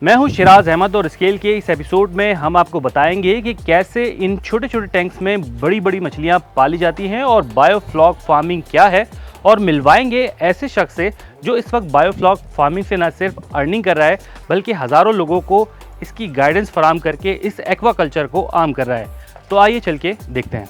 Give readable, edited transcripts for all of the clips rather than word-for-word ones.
मैं हूं शिराज अहमद और स्केल के इस एपिसोड में हम आपको बताएंगे कि कैसे इन छोटे छोटे टैंक्स में बड़ी बड़ी मछलियां पाली जाती हैं और बायोफ्लॉक फार्मिंग क्या है, और मिलवाएंगे ऐसे शख्स से जो इस वक्त बायोफ्लॉक फार्मिंग से न सिर्फ अर्निंग कर रहा है बल्कि हज़ारों लोगों को इसकी गाइडेंस फराहम करके इस एक्वाकल्चर को आम कर रहा है। तो आइए चल के देखते हैं।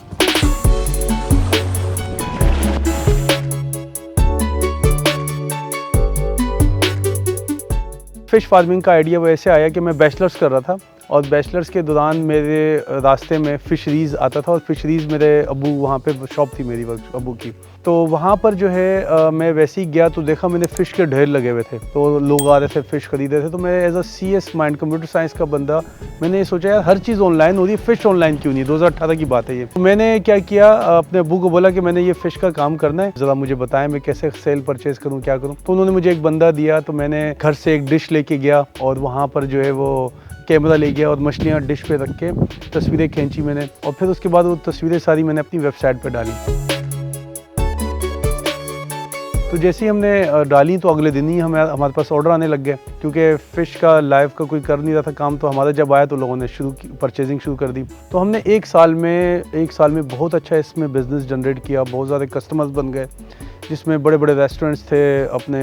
फ़िश फार्मिंग का आइडिया वैसे आया कि मैं बैचलर्स कर रहा था और बैचलर्स के दौरान मेरे रास्ते में फ़िशरीज़ आता था और फ़िशरीज़ मेरे अब्बू वहाँ पे शॉप थी मेरी अब्बू की। तो वहाँ पर जो है मैं वैसे ही गया तो देखा मैंने फ़िश के ढेर लगे हुए थे, तो लोग आ रहे थे फ़िश खरीद रहे थे। तो मैं as a CS mind computer science का बंदा मैंने ये सोचा यार हर चीज़ ऑनलाइन हो रही है, फ़िश ऑनलाइन क्यों नहीं। 2018 की बात है ये। तो मैंने क्या किया, अपने अब्बू को बोला कि मैंने ये फ़िश का काम करना है, ज़रा मुझे बताएं मैं कैसे सेल परचेज़ करूँ, क्या करूँ। तो उन्होंने मुझे एक बंदा दिया, तो मैंने घर से एक डिश लेके गया और वहाँ पर जो है वो कैमरा ले गया और मछलियाँ डिश पे रख के तस्वीरें खींची मैंने, और फिर उसके बाद वो तस्वीरें सारी मैंने अपनी वेबसाइट पे डाली। तो जैसे ही हमने डाली तो अगले दिन ही हमारे पास ऑर्डर आने लग गए, क्योंकि फ़िश का लाइव का कोई कर नहीं रहा था काम। तो हमारा जब आया तो लोगों ने परचेजिंग शुरू कर दी। तो हमने एक साल में बहुत अच्छा इसमें बिज़नेस जनरेट किया, बहुत ज़्यादा कस्टमर्स बन गए, जिसमें बड़े बड़े रेस्टोरेंट्स थे, अपने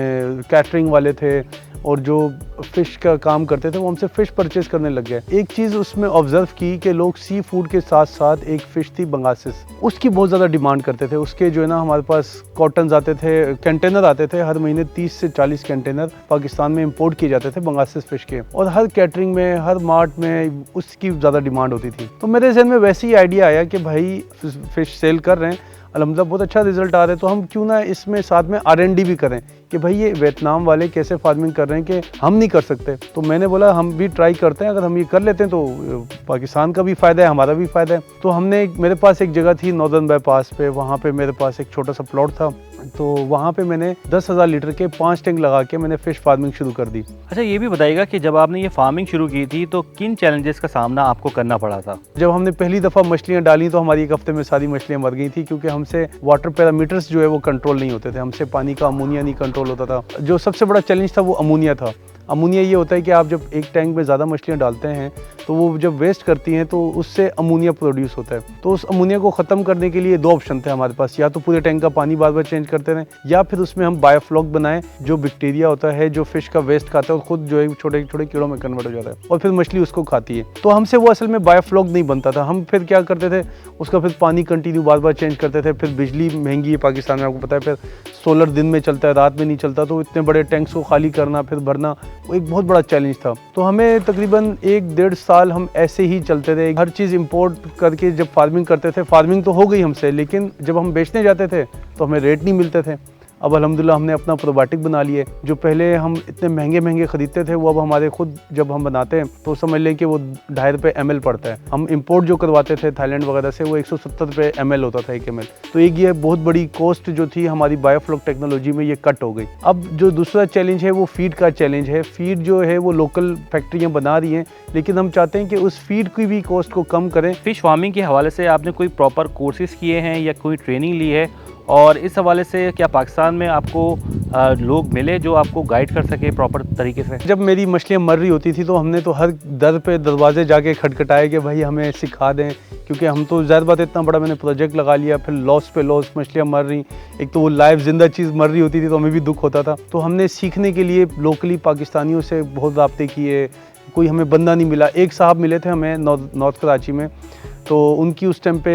कैटरिंग वाले थे, और जो फ़िश का काम करते थे वो हमसे फ़िश परचेज़ करने लग गए। एक चीज़ उसमें ऑब्ज़र्व की कि लोग सी फूड के साथ साथ एक फ़िश थी बंगासिस, उसकी बहुत ज़्यादा डिमांड करते थे। उसके जो है ना हमारे पास कॉटन्स आते थे, कंटेनर आते थे, हर महीने 30 से 40 कंटेनर पाकिस्तान में इंपोर्ट किए जाते थे बंगासिस फ़िश के, और हर कैटरिंग में, हर मार्ट में उसकी ज़्यादा डिमांड होती थी। तो मेरे ज़हन में वैसे ही आइडिया आया कि भाई फ़िश सेल कर रहे हैं, अल्हम्दुलिल्लाह बहुत अच्छा रिजल्ट आ रहा है, तो हम क्यों ना इसमें साथ में R&D भी करें कि भाई ये वियतनाम वाले कैसे फार्मिंग कर रहे हैं कि हम नहीं कर सकते। तो मैंने बोला हम भी ट्राई करते हैं, अगर हम ये कर लेते हैं तो पाकिस्तान का भी फ़ायदा है, हमारा भी फ़ायदा है। तो मेरे पास एक जगह थी नॉर्दर्न बाईपास पे, वहाँ पे मेरे पास एक छोटा सा प्लॉट था, तो वहाँ पे मैंने 10,000 लीटर के 5 टैंक लगा के मैंने फ़िश फार्मिंग शुरू कर दी। अच्छा, ये भी बताइएगा कि जब आपने ये फार्मिंग शुरू की थी तो किन चैलेंजेस का सामना आपको करना पड़ा था? जब हमने पहली दफ़ा मछलियाँ डाली तो हमारी एक हफ्ते में सारी मछलियाँ मर गई थी, क्योंकि हमसे वाटर पैरामीटर्स जो है वो कंट्रोल नहीं होते थे, हमसे पानी का अमोनिया नहीं कंट्रोल होता था। जो सबसे बड़ा चैलेंज था वो अमोनिया था। अमोनिया ये होता है कि आप जब एक टैंक में ज़्यादा मछलियाँ डालते हैं तो वो जब वेस्ट करती हैं तो उससे अमोनिया प्रोड्यूस होता है। तो उस अमोनिया को ख़त्म करने के लिए 2 ऑप्शन थे हमारे पास, या तो पूरे टैंक का पानी बार बार चेंज करते रहें, या फिर उसमें हम बायोफ्लॉक बनाएं, जो बैक्टीरिया होता है जो फ़िश का वेस्ट खाता है और ख़ुद जो है छोटे छोटे कीड़ों में कन्वर्ट हो जाता है और फिर मछली उसको खाती है। तो हमसे वो असल में बायोफ्लॉक नहीं बनता था। हम फिर क्या करते थे, उसका फिर पानी कंटिन्यू बार बार चेंज करते थे। फिर बिजली महंगी है पाकिस्तान में, आपको पता है, फिर सोलर दिन में चलता है, रात में नहीं चलता, तो इतने बड़े टैंक्स को खाली करना फिर भरना वो एक बहुत बड़ा चैलेंज था। तो हमें तकरीबन 1-1.5 साल हम ऐसे ही चलते थे, हर चीज़ इंपोर्ट करके जब फार्मिंग करते थे। फार्मिंग तो हो गई हमसे, लेकिन जब हम बेचने जाते थे तो हमें रेट नहीं मिलते थे। अब अल्हम्दुलिल्लाह हमने अपना प्रोबायोटिक बना लिए, जो पहले हम इतने महंगे खरीदते थे वो अब हमारे खुद जब हम बनाते हैं तो समझ लें कि वो 2.5 रुपये ml पड़ता है। हम इंपोर्ट जो करवाते थे थाईलैंड वगैरह से वो 170 रुपये ml होता था 1 ml। तो एक ये बहुत बड़ी कॉस्ट जो थी हमारी बायोफ्लॉक टेक्नोलॉजी में ये कट हो गई। अब जो दूसरा चैलेंज है वो फीड का चैलेंज है। फीड जो है वो लोकल फैक्ट्रियाँ बना रही हैं, लेकिन हम चाहते हैं कि उस फीड की भी कॉस्ट को कम करें। फ़िश फार्मिंग के हवाले से आपने कोई प्रॉपर कोर्सेज़ किए हैं या कोई ट्रेनिंग ली है, और इस हवाले से क्या पाकिस्तान में आपको लोग मिले जो आपको गाइड कर सके प्रॉपर तरीके से? जब मेरी मछलियाँ मर रही होती थी तो हमने तो हर दर पे दरवाजे जाके खटखटाए कि भाई हमें सिखा दें, क्योंकि हम तो ज़ाहिर बात इतना बड़ा मैंने प्रोजेक्ट लगा लिया, फिर लॉस पे लॉस, मछलियाँ मर रही, एक तो वो लाइव जिंदा चीज़ मर रही होती थी तो हमें भी दुख होता था। तो हमने सीखने के लिए लोकली पाकिस्तानियों से बहुत राब्ते किए, कोई हमें बंदा नहीं मिला। एक साहब मिले थे हमें नॉर्थ कराची में, तो उनकी उस टाइम पे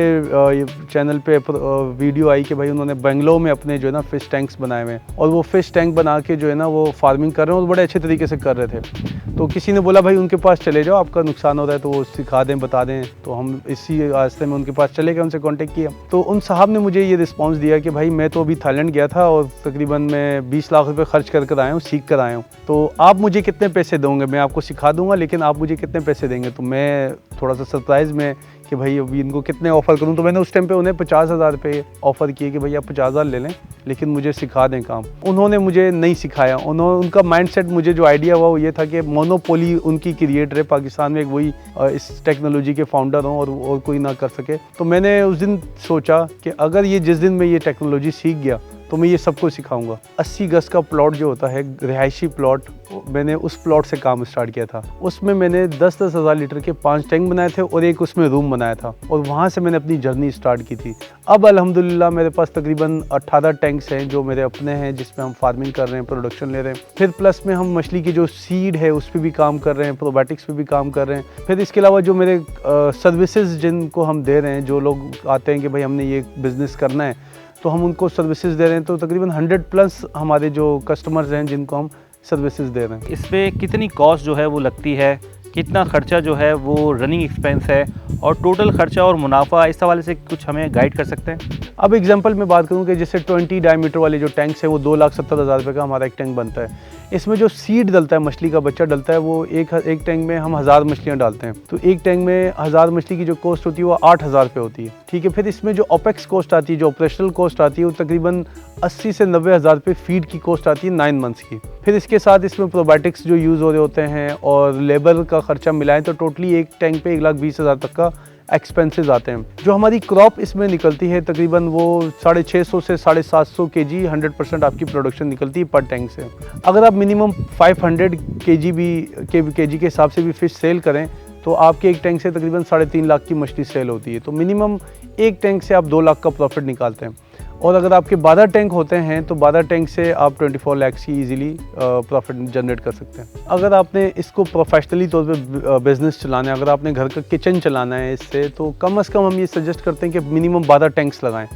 चैनल पे वीडियो आई कि भाई उन्होंने बेंगलोर में अपने जो है ना फ़िश टैंक्स बनाए हुए हैं, और वो फ़िश टैंक बना के जो है ना वो फार्मिंग कर रहे हैं और बड़े अच्छे तरीके से कर रहे थे। तो किसी ने बोला भाई उनके पास चले जाओ, आपका नुकसान हो रहा है तो वो सिखा दें, बता दें। तो हम इसी रास्ते में उनके पास चले गए, उनसे कॉन्टेक्ट किया। तो उन साहब ने मुझे ये रिस्पॉन्स दिया कि भाई मैं तो अभी थाईलैंड गया था और तकरीबन मैं 20 लाख रुपये खर्च कर आया हूँ, सीख कर आया हूँ, तो आप मुझे कितने पैसे दोगे? मैं आपको सिखा दूँगा, लेकिन आप मुझे कितने पैसे देंगे? तो मैं थोड़ा सा सरप्राइज़ में कि भाई अभी इनको कितने ऑफ़र करूं, तो मैंने उस टाइम पे उन्हें 50,000 रुपये ऑफ़र किए कि भाई आप 50,000 ले लें लेकिन मुझे सिखा दें काम। उन्होंने मुझे नहीं सिखाया। उनका माइंडसेट, मुझे जो आइडिया हुआ वो ये था कि मोनोपोली उनकी क्रिएटर है पाकिस्तान में, वही इस टेक्नोलॉजी के फाउंडर हों और कोई ना कर सके। तो मैंने उस दिन सोचा कि अगर ये जिस दिन मैं ये टेक्नोलॉजी सीख गया तो मैं ये सबको सिखाऊंगा। 80 गज का प्लॉट जो होता है रिहायशी प्लॉट, मैंने उस प्लॉट से काम स्टार्ट किया था। उसमें मैंने 10-10 हज़ार लीटर के 5 टैंक बनाए थे और एक उसमें रूम बनाया था, और वहाँ से मैंने अपनी जर्नी स्टार्ट की थी। अब अल्हम्दुलिल्लाह मेरे पास तकरीबन 18 टैंक्स हैं जो मेरे अपने हैं, जिसमें हम फार्मिंग कर रहे हैं, प्रोडक्शन ले रहे हैं। फिर प्लस में हम मछली की जो सीड है उस पर भी काम कर रहे हैं, प्रोबायोटिक्स पे भी काम कर रहे हैं। फिर इसके अलावा जो मेरे सर्विसेज जिनको हम दे रहे हैं, जो लोग आते हैं कि भाई हमने ये बिज़नेस करना है, तो हम उनको सर्विसेज दे रहे हैं। तो तकरीबन 100+ हमारे जो कस्टमर्स हैं जिनको हम सर्विसेज दे रहे हैं। इस पे कितनी कॉस्ट जो है वो लगती है, कितना खर्चा जो है वो रनिंग एक्सपेंस है, और टोटल खर्चा और मुनाफा, इस हवाले से कुछ हमें गाइड कर सकते हैं? अब एग्जांपल में बात करूं कि जैसे 20 डायमीटर वाले जो टैंक्स है वो 2,70,000 रुपये का हमारा एक टैंक बनता है। इसमें जो सीड डलता है, मछली का बच्चा डलता है, वो एक टैंक में हम 1000 मछलियाँ डालते हैं। तो एक टैंक में 1000 मछली की जो कॉस्ट होती है वो 8,000 रुपये होती है। ठीक है, फिर इसमें जो ओपेक्स कॉस्ट आती है, जो ऑपरेशनल कॉस्ट आती है, वो तकरीबन 80 से 90 हज़ार रुपये फीड की कॉस्ट आती है 9 मंथ्स की। फिर इसके साथ इसमें प्रोबायोटिक्स जो यूज़ हो रहे होते हैं और लेबर का खर्चा मिलाएं तो टोटली एक टैंक पे 1,20,000 तक का एक्सपेंसेस आते हैं। जो हमारी क्रॉप इसमें निकलती है तकरीबन वो 650 से 750 केजी 100% आपकी प्रोडक्शन निकलती है पर टैंक से। अगर आप मिनिमम 500 केजी के हिसाब से भी फ़िश सेल करें तो आपके एक टैंक से तकरीबन 3.5 लाख की मछली सेल होती है। तो मिनिमम एक टैंक से आप 2 लाख का प्रॉफिट निकालते हैं, और अगर आपके 12 टैंक होते हैं तो 12 टैंक से आप 24 लाख की इजीली प्रॉफिट जनरेट कर सकते हैं। अगर आपने इसको प्रोफेशनली तौर पे बिज़नेस चलाना है, अगर आपने घर का किचन चलाना है इससे, तो कम से कम हम ये सजेस्ट करते हैं कि मिनिमम 12 टैंक्स लगाएं।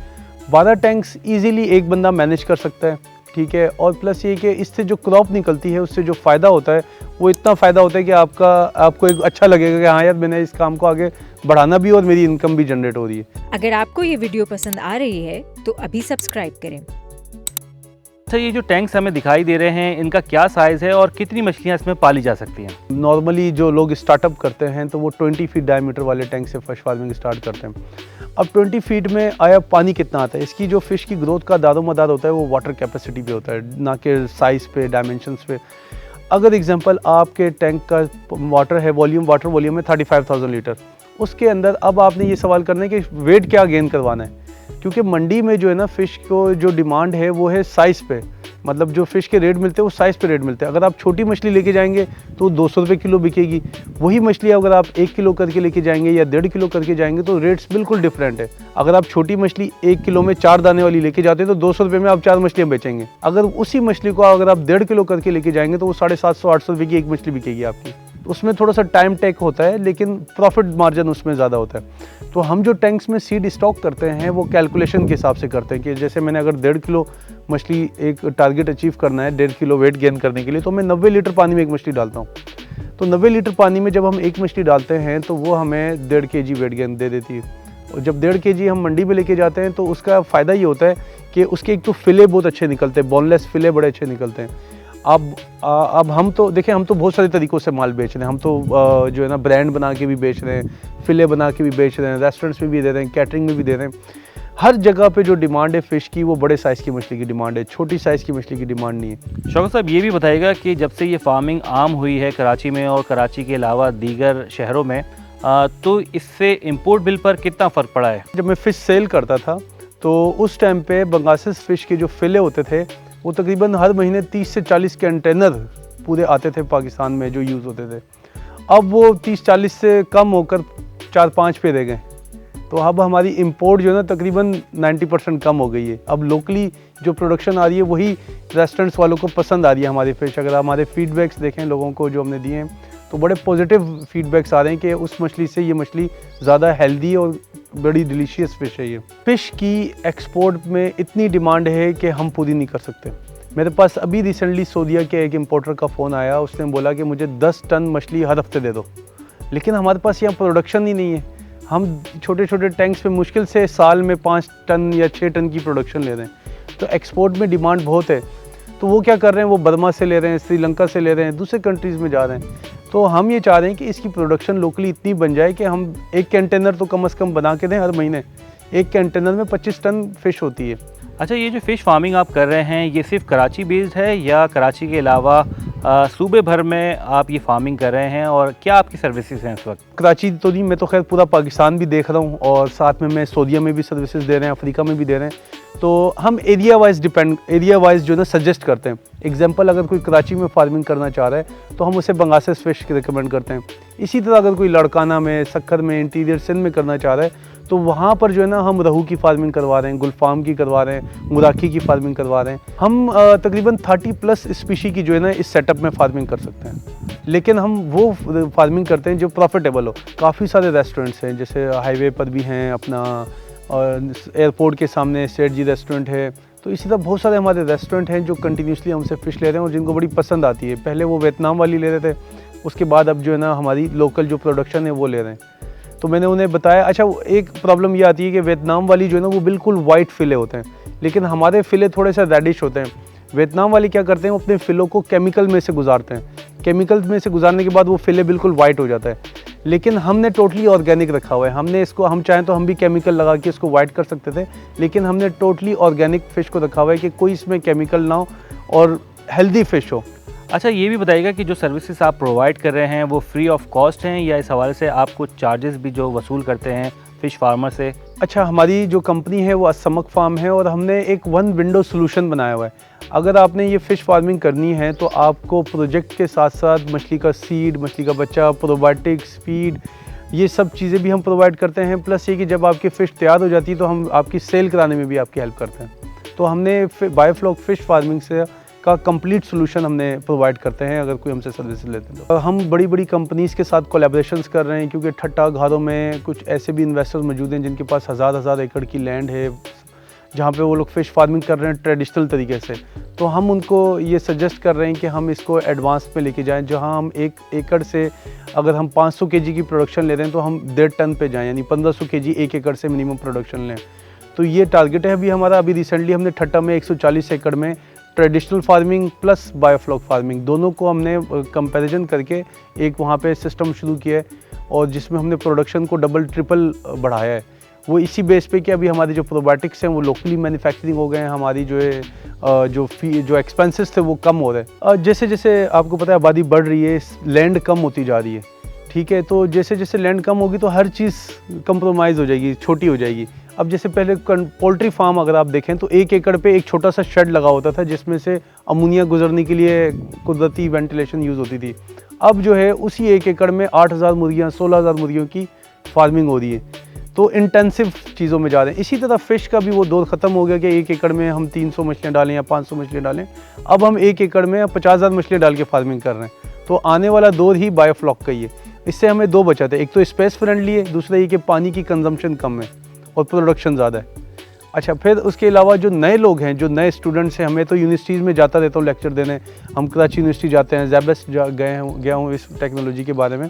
12 टैंक्स इजीली एक बंदा मैनेज कर सकता है। ठीक है, और प्लस ये कि इससे जो क्रॉप निकलती है उससे जो फ़ायदा होता है वो इतना फ़ायदा होता है कि आपको एक अच्छा लगेगा कि हाँ यार, मैंने इस काम को आगे बढ़ाना भी और मेरी इनकम भी जनरेट हो रही है। अगर आपको ये वीडियो पसंद आ रही है तो अभी सब्सक्राइब करें। अच्छा, ये जो टैंक्स हमें दिखाई दे रहे हैं, इनका क्या साइज़ है और कितनी मछलियाँ इसमें पाली जा सकती हैं? नॉर्मली जो लोग स्टार्टअप करते हैं तो वो 20 फीट डायमीटर वाले टैंक से फिश फार्मिंग स्टार्ट करते हैं। अब 20 फीट में आया पानी कितना आता है, इसकी जो फ़िश की ग्रोथ का दारोमदार होता है वो वाटर कैपेसिटी पे होता है, ना कि साइज़ पे, डायमेंशंस पे। अगर एग्जांपल आपके टैंक का वाटर वॉल्यूम है 35,000 लीटर, उसके अंदर अब आपने ये सवाल करना है कि वेट क्या गेन करवाना है, क्योंकि मंडी में जो है ना फ़िश को जो डिमांड है वो है साइज़ पे, मतलब जो फ़िश के रेट मिलते हैं वो साइज़ पे रेट मिलते हैं। अगर आप छोटी मछली लेके जाएंगे तो 200 रुपये किलो बिकेगी। वही मछली अगर आप 1 किलो करके लेके जाएंगे या 1.5 किलो करके जाएंगे तो रेट्स बिल्कुल डिफरेंट है। अगर आप छोटी मछली 1 किलो में 4 दाने वाली लेके जाते हैं तो 200 रुपये में आप 4 मछलियाँ बेचेंगे। अगर उसी मछली को अगर आप 1.5 किलो करके लेके जाएंगे तो वो 750-800 रुपये की एक मछली बिकेगी आपकी। उसमें थोड़ा सा टाइम टेक होता है लेकिन प्रॉफिट मार्जिन उसमें ज़्यादा होता है। तो हम जो टैंक्स में सीड स्टॉक करते हैं वो कैलकुलेशन के हिसाब से करते हैं कि जैसे मैंने अगर 1.5 किलो मछली एक टारगेट अचीव करना है 1.5 किलो वेट गेन करने के लिए, तो मैं 90 लीटर पानी में एक मछली डालता हूँ। तो 90 लीटर पानी में जब हम एक मछली डालते हैं तो वो हमें 1.5 केजी वेट गेन दे देती है। और जब 1.5 केजी हम मंडी में लेके जाते हैं तो उसका फ़ायदा ये होता है कि उसके एक तो फ़िले बहुत अच्छे निकलते हैं, बोनलेस फ़िले बड़े अच्छे निकलते हैं। अब हम तो देखें, हम तो बहुत सारे तरीक़ों से माल बेच रहे हैं। हम तो जो है ना ब्रांड बना के भी बेच रहे हैं, फ़िले बना के भी बेच रहे हैं, रेस्टोरेंट्स में भी दे रहे हैं, कैटरिंग में भी दे रहे हैं। हर जगह पे जो डिमांड है फ़िश की वो बड़े साइज़ की मछली की डिमांड है, छोटी साइज़ की मछली की डिमांड नहीं है। शौकत साहब, ये भी बताइएगा कि जब से ये फार्मिंग आम हुई है कराची में और कराची के अलावा दीगर शहरों में, तो इससे इम्पोर्ट बिल पर कितना फ़र्क पड़ा है? जब मैं फ़िश सेल करता था तो उस टाइम पे बंगासिस फ़िश के जो फ़िले होते थे वो तकरीबन हर महीने 30 से 40 कंटेनर पूरे आते थे पाकिस्तान में जो यूज़ होते थे। अब वो 30-40 से कम होकर 4-5 पे रह गए। तो अब हमारी इंपोर्ट जो है ना तकरीबन 90% कम हो गई है। अब लोकली जो प्रोडक्शन आ रही है वही रेस्टोरेंट्स वालों को पसंद आ रही है हमारी फ़िश। अगर हमारे फीडबैक्स देखें लोगों को जो हमने दिए हैं तो बड़े पॉजिटिव फीडबैक्स आ रहे हैं कि उस मछली से ये मछली ज़्यादा हेल्दी और बड़ी डिलीशियस फ़िश है। ये फ़िश की एक्सपोर्ट में इतनी डिमांड है कि हम पूरी नहीं कर सकते। मेरे पास अभी रिसेंटली सऊदीया के एक इम्पोर्टर का फ़ोन आया, उसने बोला कि मुझे 10 टन मछली हर हफ्ते दे दो, लेकिन हमारे पास यहाँ प्रोडक्शन ही नहीं है। हम छोटे छोटे टैंक्स में मुश्किल से साल में 5 टन या 6 टन की प्रोडक्शन ले रहे हैं। तो एक्सपोर्ट में डिमांड बहुत है, तो वो क्या कर रहे हैं, वो बर्मा से ले रहे हैं, श्रीलंका से ले रहे हैं, दूसरे कंट्रीज़ में जा रहे हैं। तो हम ये चाह रहे हैं कि इसकी प्रोडक्शन लोकली इतनी बन जाए कि हम एक कंटेनर तो कम से कम बना के दें हर महीने। एक कंटेनर में 25 टन फ़िश होती है। अच्छा, ये जो फ़िश फार्मिंग आप कर रहे हैं ये सिर्फ कराची बेस्ड है या कराची के अलावा सूबे भर में आप ये फार्मिंग कर रहे हैं और क्या आपकी सर्विसेज हैं इस वक्त? कराची तो नहीं, मैं तो खैर पूरा पाकिस्तान भी देख रहा हूँ और साथ में मैं सऊदीया में भी सर्विसेज दे रहे हैं, अफ्रीका में भी दे रहे हैं। तो हम एरिया वाइज जो है ना सजेस्ट करते हैं। एग्जांपल, अगर कोई कराची में फार्मिंग करना चाह रहा है तो हम उसे बंगासेस फिश रिकमेंड करते हैं। इसी तरह अगर कोई लड़काना में, सक्खर में, इंटीरियर सिंध में करना चाह रहा है तो वहाँ पर जो है ना हम रहू की फार्मिंग करवा रहे हैं, गुलफाम की करवा रहे हैं, मुराकी की फार्मिंग करवा रहे हैं। हम तकरीबन 30+ स्पीशी की जो है ना इस सेटअप में फार्मिंग कर सकते हैं, लेकिन हम वो फार्मिंग करते हैं जो प्रॉफिटेबल हो। काफ़ी सारे रेस्टोरेंट्स हैं, जैसे हाईवे पर भी हैं अपना, और एयरपोर्ट के सामने सेठ जी रेस्टोरेंट है। तो इसी तरह बहुत सारे हमारे रेस्टोरेंट हैं जो कंटिन्यूसली हमसे फ़िश ले रहे हैं और जिनको बड़ी पसंद आती है। पहले वो वियतनाम वाली ले रहे थे, उसके बाद अब जो है ना हमारी लोकल जो प्रोडक्शन है वो ले रहे हैं। तो मैंने उन्हें बताया, अच्छा एक प्रॉब्लम ये आती है कि वियतनाम वाली जो है ना वो बिल्कुल वाइट फ़िले होते हैं, लेकिन हमारे फ़िले थोड़े से रेडिश होते हैं। वियतनाम वाली क्या करते हैं, वो अपने फ़िलों को केमिकल में से गुजारते हैं। केमिकल में से गुजारने के बाद वो फ़िले बिल्कुल वाइट हो जाता है, लेकिन हमने टोटली ऑर्गेनिक रखा हुआ है। हमने इसको, हम चाहें तो हम भी केमिकल लगा के इसको वाइट कर सकते थे, लेकिन हमने टोटली ऑर्गेनिक फ़िश को रखा हुआ है कि कोई इसमें केमिकल ना हो और हेल्दी फ़िश हो। अच्छा, ये भी बताइएगा कि जो सर्विसेज आप प्रोवाइड कर रहे हैं वो फ्री ऑफ कॉस्ट हैं या इस हवाले से आप कुछ चार्जेस भी जो वसूल करते हैं फ़िश फार्मर से? अच्छा, हमारी जो कंपनी है वो असमक फार्म है और हमने एक वन विंडो सोल्यूशन बनाया हुआ है। अगर आपने ये फ़िश फार्मिंग करनी है तो आपको प्रोजेक्ट के साथ साथ मछली का सीड, मछली का बच्चा, प्रोबायोटिक्स, फीड, ये सब चीज़ें भी हम प्रोवाइड करते हैं। प्लस ये कि जब आपकी फ़िश तैयार हो जाती है तो हम आपकी सेल कराने में भी आपकी हेल्प करते हैं। तो हमने बायोफ्लॉक फ़िश फार्मिंग से का कंप्लीट सोल्यूशन हमने प्रोवाइड करते हैं अगर कोई हमसे सर्विस लेते हैं तो। हम बड़ी बड़ी कंपनीज़ के साथ कोलैबोरेशंस कर रहे हैं, क्योंकि ठट्टा घारों में कुछ ऐसे भी इन्वेस्टर्स मौजूद हैं जिनके पास हज़ार एकड़ की लैंड है जहाँ पे वो लोग फ़िश फार्मिंग कर रहे हैं ट्रेडिशनल तरीके से। तो हम उनको ये सजेस्ट कर रहे हैं कि हम इसको एडवांस में लेके जाएं, जहाँ हम 1 एकड़ से अगर हम 500 kg की प्रोडक्शन ले रहे हैं तो हम 1.5 टन पे जाएं, यानी 1500 kg 1 एकड़ से मिनिमम प्रोडक्शन लें। तो ये टारगेट है अभी हमारा। अभी रिसेंटली हमने ठट्टा में 140 एकड़ में traditional farming plus biofloc farming दोनों को हमने कंपैरिजन करके एक वहाँ पे सिस्टम शुरू किया है और जिसमें हमने प्रोडक्शन को डबल ट्रिपल बढ़ाया है। वो इसी बेस पे कि अभी हमारे जो प्रोबायोटिक्स हैं वो लोकली मैन्युफैक्चरिंग हो गए हैं, हमारी जो है जो एक्सपेंसेस थे वो कम हो रहे हैं। जैसे जैसे आपको पता है आबादी बढ़ रही है, लैंड कम होती जा रही है, ठीक है। तो जैसे जैसे लैंड कम होगी तो हर चीज़ कंप्रोमाइज़ हो जाएगी, छोटी हो जाएगी। अब जैसे पहले पोल्ट्री फार्म अगर आप देखें तो 1 एकड़ पे एक छोटा सा शेड लगा होता था जिसमें से अमोनिया गुजरने के लिए कुदरती वेंटिलेशन यूज़ होती थी। अब जो है उसी 1 एकड़ में 8000 मुर्गियाँ, 16000 मुर्गियों की फार्मिंग हो रही है। तो इंटेंसिव चीज़ों में जा रहे हैं। इसी तरह फ़िश का भी वो दौर ख़त्म हो गया कि 1 एकड़ में हम 300 मछलियाँ डालें या 500 मछलियाँ डालें। अब हम 1 एकड़ में 50,000 मछलियाँ डाल के फार्मिंग कर रहे हैं। तो आने वाला दौर ही बायोफ्लॉक का ही है। इससे हमें 2 बचत है, एक तो स्पेस फ्रेंडली है, दूसरा ये कि पानी की कंजम्पशन कम है और प्रोडक्शन ज़्यादा है। अच्छा, फिर उसके अलावा जो नए लोग हैं, जो नए स्टूडेंट्स हैं, हमें तो यूनिवर्सिटीज़ में जाता रहता हूँ लेक्चर देने। हम कराची यूनिवर्सिटी जाते हैं, ज़ैबस गया हूँ इस टेक्नोलॉजी के बारे में।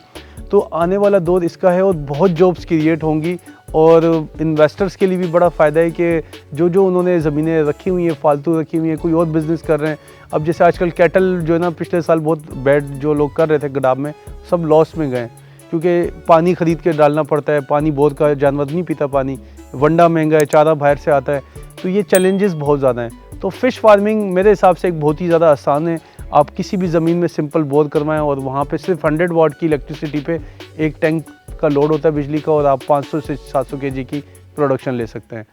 तो आने वाला दौर इसका है और बहुत जॉब्स क्रिएट होंगी और इन्वेस्टर्स के लिए भी बड़ा फ़ायदा है कि जो उन्होंने ज़मीनें रखी हुई हैं, फालतू रखी हुई हैं, कोई और बिज़नेस कर रहे हैं। अब जैसे आजकल कैटल जो है ना, पिछले साल बहुत बैड जो लोग कर रहे थे गडाब में, सब लॉस में गए, क्योंकि पानी ख़रीद के डालना पड़ता है। पानी बहुत का जानवर नहीं पीता पानी, वंडा महंगा है, चारा बाहर से आता है। तो ये चैलेंजेस बहुत ज़्यादा हैं। तो फ़िश फार्मिंग मेरे हिसाब से एक बहुत ही ज़्यादा आसान है। आप किसी भी ज़मीन में सिंपल बोर करवाएं और वहाँ पे सिर्फ 100 वाट की इलेक्ट्रिसिटी पे एक टैंक का लोड होता है बिजली का और आप 500 से 700 kg की प्रोडक्शन ले सकते हैं।